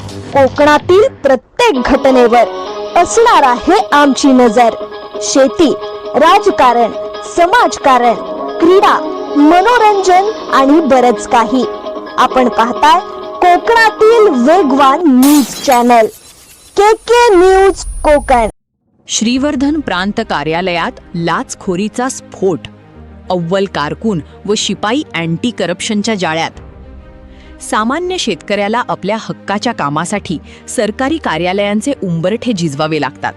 कोकणातील प्रत्येक घटनेवर असणार आहे आमची नजर. शेती, राजकारण, समाजकारण, क्रीडा, मनोरंजन आणि बरंच काही. आपण पाहताय कोकणातील वेगवान news channel KK news Konkan. Shrivardhan प्रांत कार्यालयात लाचखोरीचा स्फोट, अव्वल कारकून व शिपाई अँटी करप्शनच्या जाळ्यात. सामान्य शेतकऱ्याला आपल्या हक्काच्या कामासाठी सरकारी कार्यालयांचे उंबरठे झिजवावे लागतात.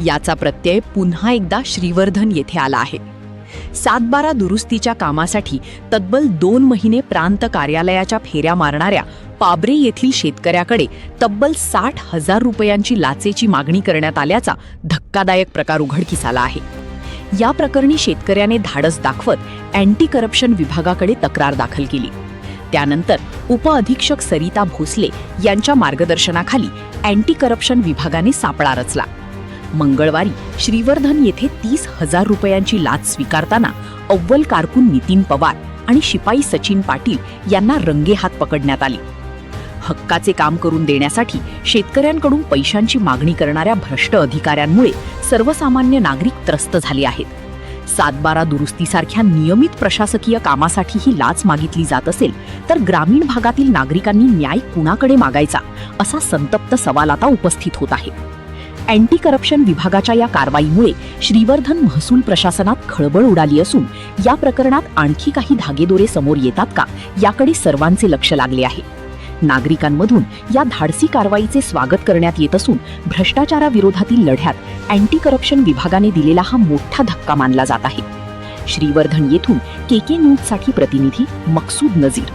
याचा प्रत्यय पुन्हा एकदा श्रीवर्धन येथे आला आहे. 7/12 दुरुस्तीच्या कामासाठी तब्बल 2 महिने प्रांत कार्यालयाच्या फेऱ्या मारणाऱ्या पाबरे येथील शेतकऱ्याकडे तब्बल 60,000 रुपयांची लाचेची मागणी करण्यात आल्याचा धक्कादायक प्रकार उघडकीस आला आहे. या प्रकरणी शेतकऱ्याने धाडस दाखवत अँटी करप्शन विभागाकडे तक्रार दाखल केली. त्यानंतर उपअधीक्षक सरिता भोसले यांच्या मार्गदर्शनाखाली अँटी करप्शन विभागाने सापळा रचला. मंगळवारी श्रीवर्धन येथे 30,000 रुपयांची लाच स्वीकारताना अव्वल कारकून नितीन पवार आणि शिपाई सचिन पाटील यांना रंगेहात पकडण्यात आले. हक्काचे काम करून देण्यासाठी शेतकऱ्यांकडून पैशांची मागणी करणाऱ्या भ्रष्ट अधिकाऱ्यांमुळे सर्वसामान्य नागरिक त्रस्त झाले आहेत. 7/12 दुरुस्तीसारख्या नियमित प्रशासकीय कामासाठी ही लाच मागितली जात असेल तर ग्रामीण भागातील नागरिकांनी न्याय कुणाकडे मागायचा, असा संतप्त सवाल आता उपस्थित होत आहे. अँटी करप्शन विभागाच्या या कारवाईमुळे श्रीवर्धन महसूल प्रशासनात खळबळ उडाली असून या प्रकरणात आणखी काही धागेदोरे समोर येतात का, याकडे सर्वांचे लक्ष लागले आहे. नागरिकांमधून या धाडसी कारवाईचे स्वागत करण्यात येत असून भ्रष्टाचाराविरोधातील लढ्यात अँटी करप्शन विभागाने दिलेला हा मोठा धक्का मानला जात आहे. श्रीवर्धन येथून KK न्यूजसाठी प्रतिनिधी मकसूद नजीर.